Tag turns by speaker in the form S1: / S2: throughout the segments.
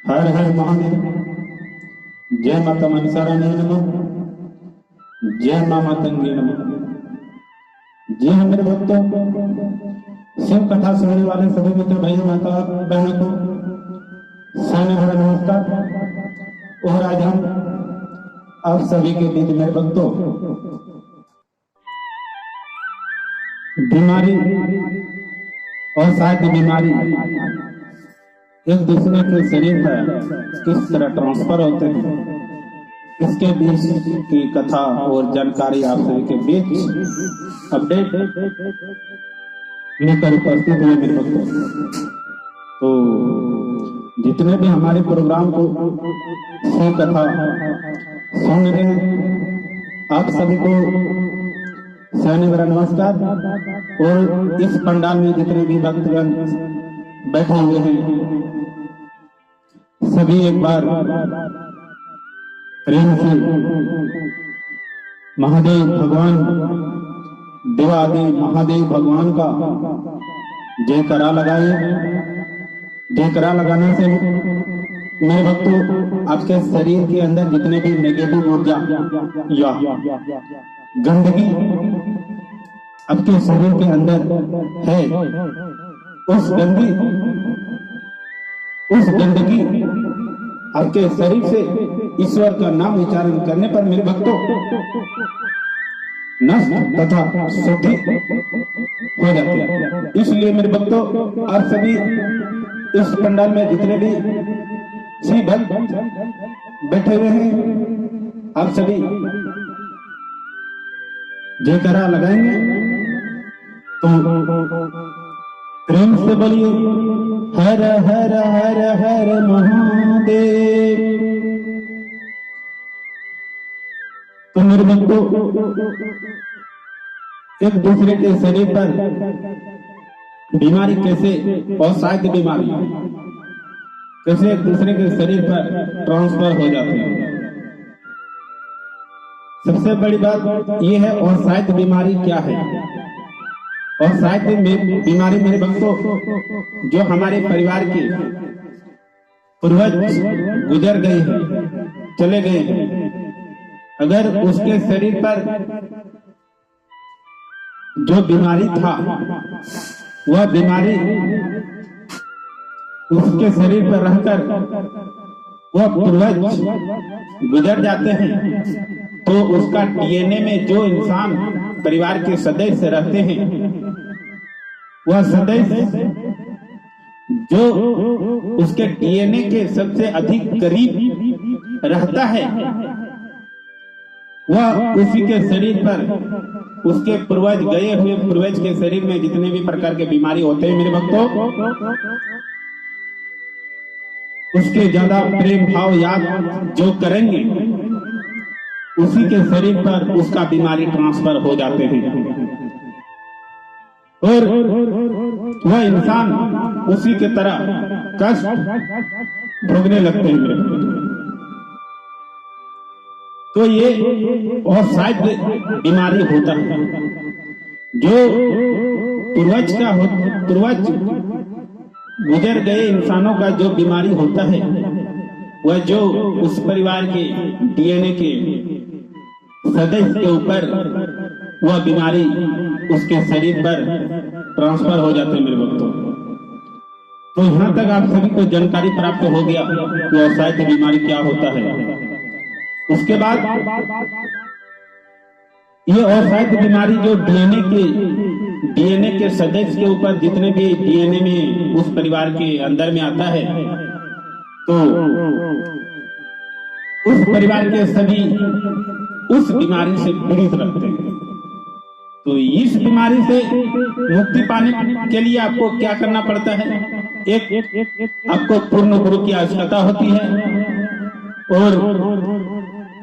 S1: हर हर महादेव। जय माता मनसारानी नमः। जय मां मातंगी नमः। जी हाँ मेरे भक्तों, शिव कथा सुनने वाले सभी मित्र भाई माता बहनों को सामने भरा नमस्कार। और आज हम आप सभी के बीच मेरे भक्तों बीमारी और शायद बीमारी एक दूसरे के शरीर पर किस तरह ट्रांसफर होते हैं, इसके बीच की कथा और जानकारी आप सभी के बीच अपडेट लेकर उपस्थित हुए मेरे भक्तों। तो जितने भी हमारे प्रोग्राम को सो कथा सुन रहे हैं, आप सभी को सहने मेरा नमस्कार। और इस पंडाल में जितने भी भक्तगण बैठे हुए हैं, सभी एक बार प्रेम से महादेव भगवान, देवादेव महादेव भगवान का जयकारा लगाए। जयकारा लगाने से मेरे भक्तों आपके शरीर के अंदर जितने भी नेगेटिव ऊर्जा या गंदगी आपके शरीर के अंदर है, उस गंदगी आपके शरीर से ईश्वर का नाम उच्चारण करने पर मेरे भक्तों नष्ट तथा शुद्धि हो जाती है। इसलिए मेरे भक्तों आप सभी इस पंडाल में जितने भी शिव भक्त बैठे हुए हैं, आप सभी जयकारा लगाएंगे तो प्रेम से बोलिए हर हर हर हर महादेव। तो मेरे भक्तों एक दूसरे के शरीर पर बीमारी कैसे, और शायद बीमारी कैसे एक दूसरे के शरीर पर ट्रांसफर हो जाते हैं। सबसे बड़ी बात यह है और शायद बीमारी क्या है। और शायद बीमारी मेरे भक्तों जो हमारे परिवार के पूर्वज गुजर गए हैं, चले गए हैं, अगर उसके शरीर पर जो बीमारी था वह बीमारी उसके शरीर पर रहकर वह पूर्वज गुजर जाते हैं, तो उसका डीएनए में जो इंसान परिवार के सदस्य रहते हैं, वह सदस्य जो उसके डीएनए के सबसे अधिक करीब रहता है, वह उसी के शरीर पर उसके पूर्वज गए हुए पूर्वज के शरीर में जितने भी प्रकार के बीमारी होते हैं मेरे भक्तों, उसके ज्यादा प्रेम भाव याद जो करेंगे उसी के शरीर पर उसका बीमारी ट्रांसफर हो जाते हैं और वह इंसान उसी के तरह कष्ट भोगने लगते हैं मेरे भक्तों। तो ये और शायद बीमारी होता है जो पूर्वज गुजर गए इंसानों का जो बीमारी होता है, वह जो उस परिवार के डीएनए के सदस्य के ऊपर वह बीमारी उसके शरीर पर ट्रांसफर हो जाते हैं मेरे भक्तों। तो यहाँ तक आप सभी को जानकारी प्राप्त हो गया कि अवसायित बीमारी क्या होता है। उसके बाद ये अवसायित बीमारी जो डीएनए के सदस्य के ऊपर जितने भी डीएनए में उस परिवार के अंदर में आता है, तो उस परिवार के सभी उस बीमारी से पीड़ित रहते हैं। तो इस बीमारी से मुक्ति पाने के लिए आपको क्या करना पड़ता है? एक आपको पूर्ण गुरु की आवश्यकता होती है और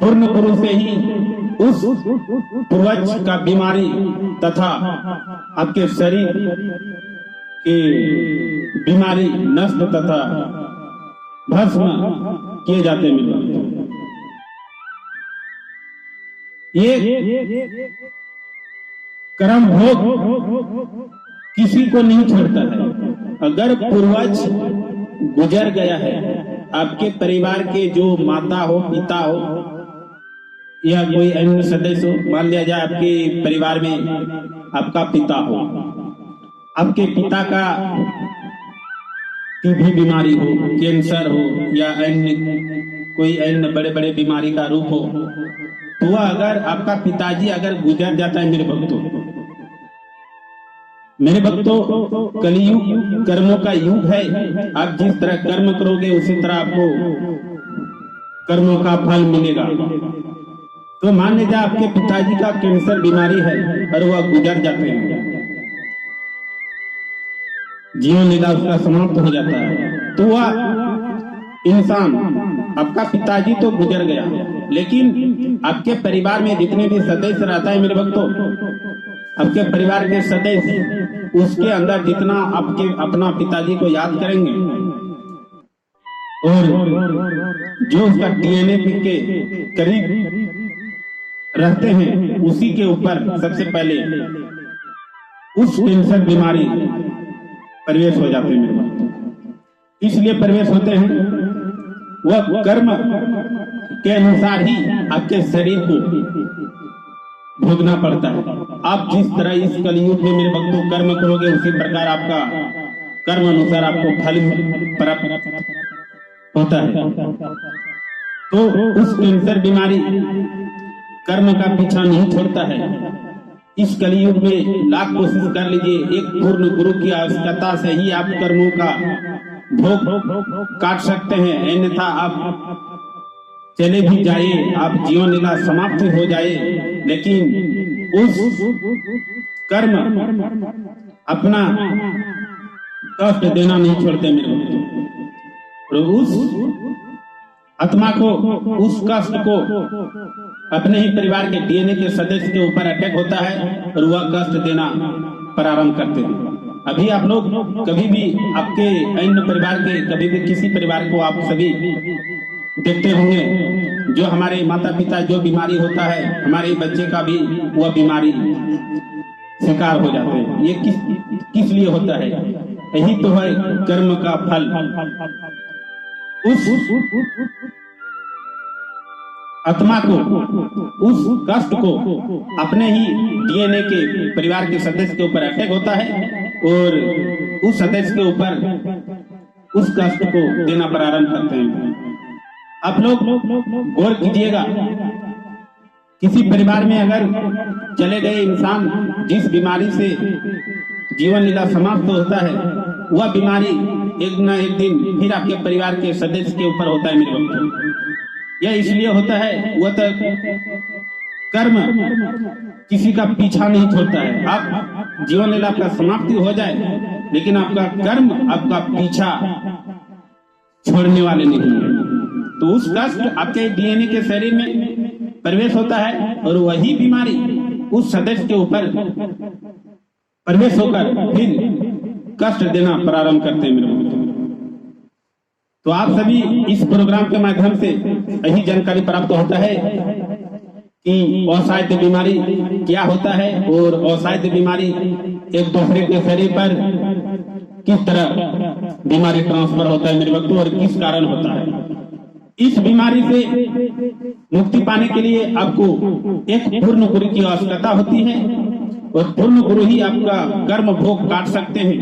S1: पूर्ण गुरु से ही उस पूर्वज का बीमारी तथा आपके शरीर की बीमारी नष्ट तथा भस्म किए जाते हैं। ये कर्म भोग किसी को नहीं छोड़ता है। अगर पूर्वज गुजर गया है, आपके परिवार के जो माता हो, पिता हो या कोई अन्य सदस्य हो, मान लिया जाए आपके परिवार में आपका पिता हो, आपके पिता का टीबी बीमारी हो, कैंसर हो या अन्य कोई अन्य बड़े बड़े बीमारी का रूप हो, तो अगर आपका पिताजी अगर गुजर जाता है, मेरे भक्तों कलियुग कर्मों का युग है। आप जिस तरह कर्म करोगे उसी तरह आपको कर्मों का फल मिलेगा। तो मान लीजिए आपके पिताजी का कैंसर बीमारी है और वह गुजर जाते हैं, जीवन लीला उसका समाप्त हो जाता है, तो वह इंसान, आपका पिताजी तो गुजर गया, लेकिन आपके परिवार में जितने भी सदस्य रहता है मेरे भक्तों, आपके परिवार के सदस्य उसके अंदर जितना आपके अपना पिताजी को याद करेंगे और जो उसका डीएनए के करीब रहते हैं, उसी के ऊपर सबसे पहले उस कैंसर बीमारी प्रवेश हो जाते हैं। इसलिए प्रवेश होते हैं, वह कर्म के अनुसार ही आपके शरीर को भोगना पड़ता है। आप जिस तरह इस कलयुग में मेरे भक्तों कर्म करोगे, उसी प्रकार आपका कर्म अनुसार आपको फल प्राप्त होता है। तो उस कैंसर बीमारी कर्म का पीछा नहीं छोड़ता है। इस कलयुग में लाख कोशिश कर लीजिए, एक पूर्ण गुरु की आवश्यकता से ही आप कर्मों का भोग काट सकते हैं, अन्यथा आप चले भी जाइए, आप जीवन लीला समाप्त हो जाए, लेकिन उस कर्म अपना कष्ट देना नहीं छोड़ते मेरे भक्तों। और उस आत्मा को, उस कष्ट को अपने ही परिवार के डीएनए के सदस्य के ऊपर अटैक होता है और वह कष्ट देना प्रारंभ करते हैं। अभी आप लोग कभी भी आपके अन्य परिवार के, कभी भी किसी परिवार को आप सभी देखते होंगे, जो हमारे माता पिता जो बीमारी होता है, हमारे बच्चे का भी वह बीमारी शिकार हो जाते हैं। ये किस लिए होता है? यही तो है कर्म का फल। उस आत्मा को, उस कष्ट को अपने ही डीएनए के परिवार के सदस्य के ऊपर अटैक होता है और उस सदस्य के ऊपर उस कष्ट को देना प्रारंभ करते हैं। आप लोग गौर कीजिएगा, किसी परिवार में अगर चले गए इंसान जिस बीमारी से जीवन लीला समाप्त होता है, वह बीमारी एक न एक दिन फिर आपके परिवार के सदस्य के ऊपर होता है मेरे भक्तों। यह इसलिए होता है, वह तो कर्म किसी का पीछा नहीं छोड़ता है। आप जीवन लीला आपका समाप्ति हो जाए, लेकिन आपका कर्म आपका पीछा छोड़ने वाले नहीं है। तो उस कष्ट आपके डीएनए के शरीर में प्रवेश होता है और वही बीमारी उस सदस्य के ऊपर प्रवेश होकर फिर कष्ट देना प्रारंभ करते हैं मेरे भक्तों। तो आप सभी इस प्रोग्राम के माध्यम से यही जानकारी प्राप्त होता है कि असाध्य बीमारी क्या होता है और असाध्य बीमारी एक दूसरे के शरीर पर किस तरह बीमारी ट्रांसफर होता है मेरे भक्तों और किस कारण होता है। इस बीमारी से मुक्ति पाने के लिए आपको एक पूर्ण गुरु की आवश्यकता होती है और पूर्ण गुरु ही आपका कर्म भोग काट सकते हैं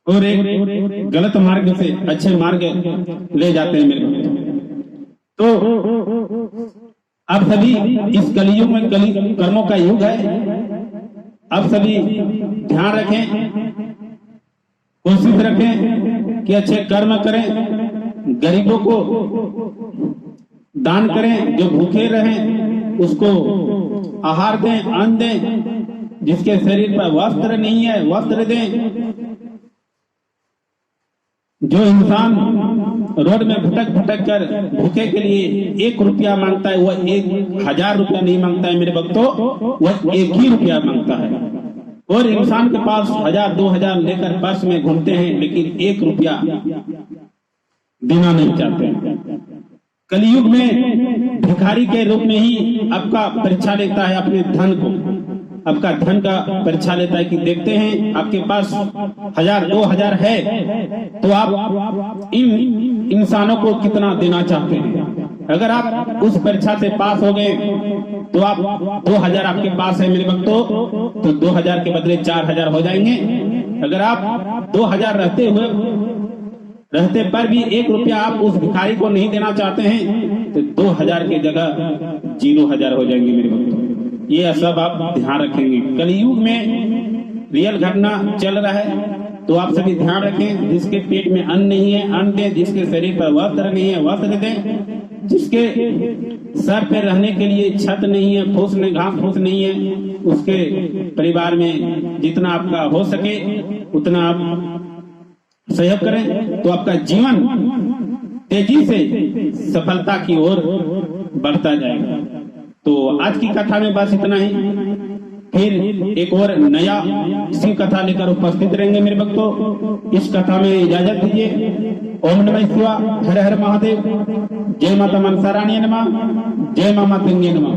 S1: और एक गलत मार्ग से अच्छे मार्ग ले जाते हैं मेरे भक्तों। तो आप सभी इस कलयुग में कर्मों का युग है, आप सभी ध्यान रखें, कोशिश रखें कि अच्छे कर्म करें, गरीबों को दान करें, जो भूखे रहें उसको आहार दें, अन्न दें, जिसके शरीर पर वस्त्र नहीं है वस्त्र दें, जो इंसान रोड में भटक भटक कर भूखे के लिए 1 रुपया मांगता है, वह 1000 रुपया नहीं मांगता है मेरे भक्तों, वह 1 ही रुपया मांगता है। और इंसान के पास 1000 2000 लेकर बस में घूमते हैं, लेकिन 1 रुपया देना नहीं चाहते हैं। कलयुग में भिखारी के रूप में ही आपका परीक्षा लेता है, अपने धन को, आपका धन का परीक्षा लेता है कि देखते हैं आपके पास 1000 2000 है तो आप इन इंसानों को कितना देना चाहते हैं। अगर आप उस परीक्षा से पास हो गए तो आप 2000 आपके पास है मेरे भक्तों, तो 2000 के बदले 4000 हो जाएंगे। अगर आप 2000 रहते पर भी 1 रुपया आप उस भिखारी को नहीं देना चाहते हैं तो 2000 के जगह 0,000 हो जाएंगे मेरे भक्तों। ये सब आप ध्यान रखेंगे। कलयुग में रियल घटना चल रहा है, तो आप सभी ध्यान रखें। जिसके पेट में अन्न नहीं है अन्न दें, जिसके शरीर पर वस्त्र नहीं है वस्त्र दें, जिसके सर पे रहने के लिए छत नहीं है, फूस नहीं, घास फूस नहीं है, उसके परिवार में जितना आपका हो सके उतना आप सहयोग करें, तो आपका जीवन तेजी से सफलता की ओर बढ़ता जाएगा। तो आज की कथा में बस इतना ही। फिर एक और नया शिव कथा लेकर उपस्थित रहेंगे मेरे भक्तों। इस कथा में इजाजत दीजिए। ओम नमः शिवाय, हर हर महादेव। जय माता मनसा रानी नमः, जय मामा गंगे नमः।